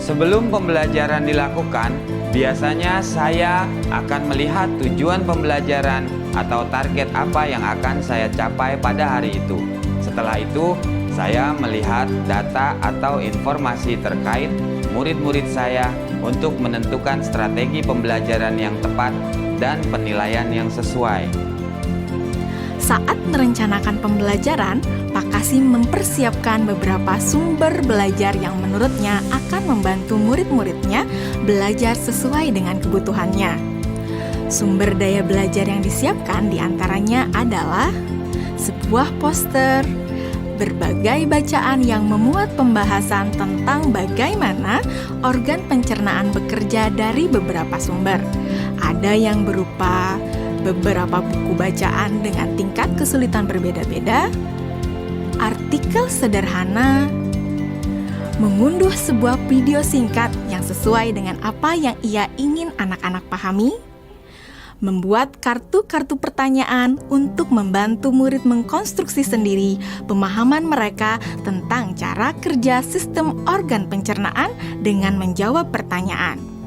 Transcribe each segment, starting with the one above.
Sebelum pembelajaran dilakukan, biasanya saya akan melihat tujuan pembelajaran atau target apa yang akan saya capai pada hari itu. Setelah itu, saya melihat data atau informasi terkait murid-murid saya untuk menentukan strategi pembelajaran yang tepat dan penilaian yang sesuai. Saat merencanakan pembelajaran, Pak Kasim mempersiapkan beberapa sumber belajar yang menurutnya akan membantu murid-muridnya belajar sesuai dengan kebutuhannya. Sumber daya belajar yang disiapkan diantaranya adalah sebuah poster, berbagai bacaan yang memuat pembahasan tentang bagaimana organ pencernaan bekerja dari beberapa sumber. Ada yang berupa beberapa buku bacaan dengan tingkat kesulitan berbeda-beda, artikel sederhana, mengunduh sebuah video singkat yang sesuai dengan apa yang ia ingin anak-anak pahami, membuat kartu-kartu pertanyaan untuk membantu murid mengkonstruksi sendiri pemahaman mereka tentang cara kerja sistem organ pencernaan dengan menjawab pertanyaan.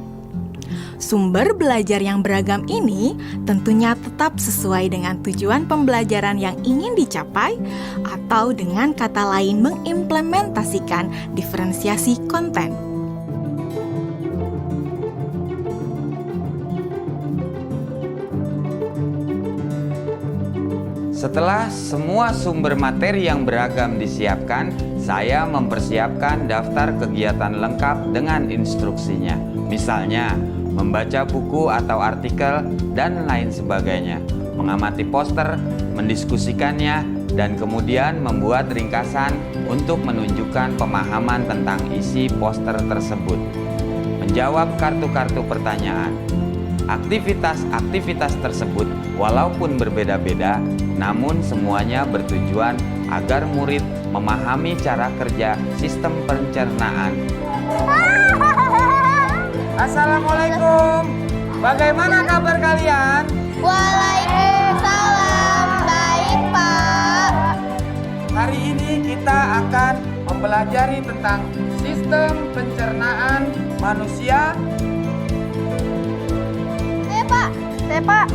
Sumber belajar yang beragam ini tentunya tetap sesuai dengan tujuan pembelajaran yang ingin dicapai atau dengan kata lain mengimplementasikan diferensiasi konten. Setelah semua sumber materi yang beragam disiapkan, saya mempersiapkan daftar kegiatan lengkap dengan instruksinya. Misalnya, membaca buku atau artikel, dan lain sebagainya, mengamati poster, mendiskusikannya, dan kemudian membuat ringkasan untuk menunjukkan pemahaman tentang isi poster tersebut. Menjawab kartu-kartu pertanyaan. Aktivitas-aktivitas tersebut walaupun berbeda-beda, namun semuanya bertujuan agar murid memahami cara kerja sistem pencernaan. Assalamualaikum. Bagaimana kabar kalian? Waalaikumsalam. Baik, Pak. Hari ini kita akan mempelajari tentang sistem pencernaan manusia. Saya, Pak.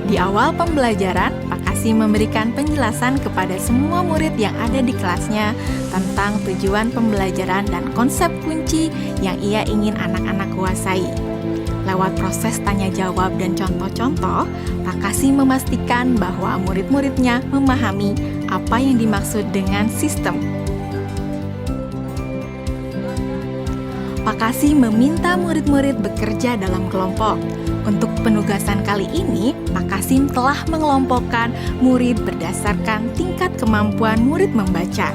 Di awal pembelajaran, Pak Kasim memberikan penjelasan kepada semua murid yang ada di kelasnya tentang tujuan pembelajaran dan konsep kunci yang ia ingin anak-anak kuasai. Lewat proses tanya jawab dan contoh-contoh, Pak Kasim memastikan bahwa murid-muridnya memahami apa yang dimaksud dengan sistem. Pak Kasim meminta murid-murid bekerja dalam kelompok. Untuk penugasan kali ini, Pak Kasim telah mengelompokkan murid berdasarkan tingkat kemampuan murid membaca.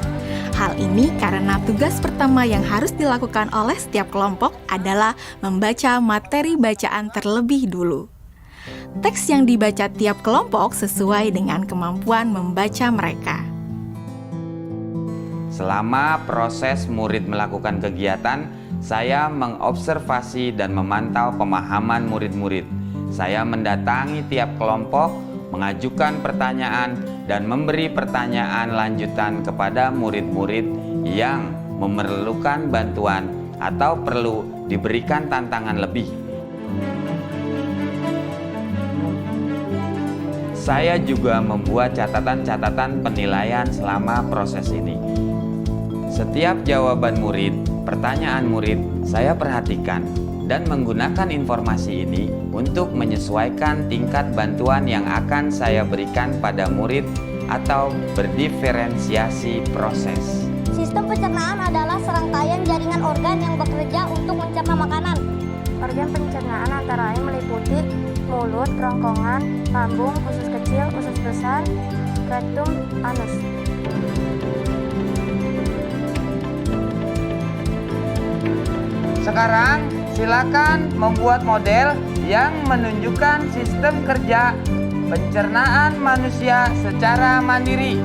Hal ini karena tugas pertama yang harus dilakukan oleh setiap kelompok adalah membaca materi bacaan terlebih dulu. Teks yang dibaca tiap kelompok sesuai dengan kemampuan membaca mereka. Selama proses murid melakukan kegiatan, saya mengobservasi dan memantau pemahaman murid-murid. Saya mendatangi tiap kelompok, mengajukan pertanyaan, dan memberi pertanyaan lanjutan kepada murid-murid yang memerlukan bantuan atau perlu diberikan tantangan lebih. Saya juga membuat catatan-catatan penilaian selama proses ini. Setiap jawaban murid, pertanyaan murid, saya perhatikan dan menggunakan informasi ini untuk menyesuaikan tingkat bantuan yang akan saya berikan pada murid atau berdiferensiasi proses. Sistem pencernaan adalah serangkaian jaringan organ yang bekerja untuk mencerna makanan. Organ pencernaan antara lain meliputi mulut, kerongkongan, lambung, usus kecil, usus besar, rektum, anus. Sekarang silakan membuat model yang menunjukkan sistem kerja pencernaan manusia secara mandiri.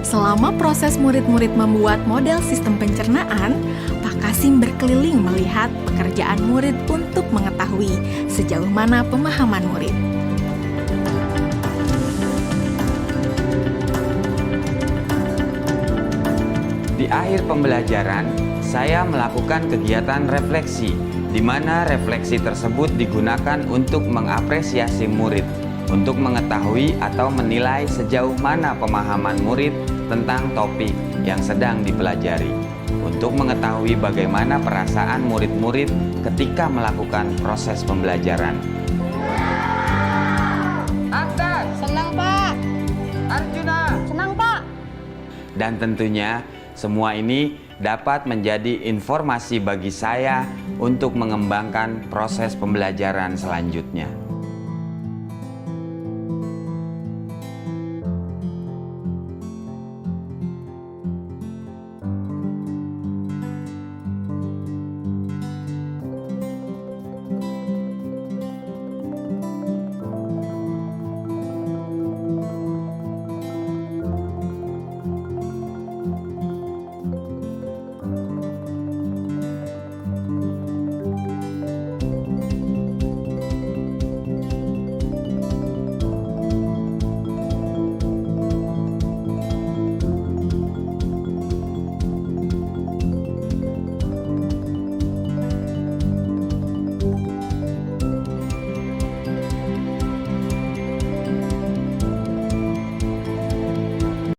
Selama proses murid-murid membuat model sistem pencernaan, Pak Kasim berkeliling melihat pekerjaan murid untuk mengetahui sejauh mana pemahaman murid. Di akhir pembelajaran, saya melakukan kegiatan refleksi, di mana refleksi tersebut digunakan untuk mengapresiasi murid, untuk mengetahui atau menilai sejauh mana pemahaman murid tentang topik yang sedang dipelajari, untuk mengetahui bagaimana perasaan murid-murid ketika melakukan proses pembelajaran. Aksan! Senang, Pak. Arjuna! Senang, Pak. Dan tentunya semua ini dapat menjadi informasi bagi saya untuk mengembangkan proses pembelajaran selanjutnya.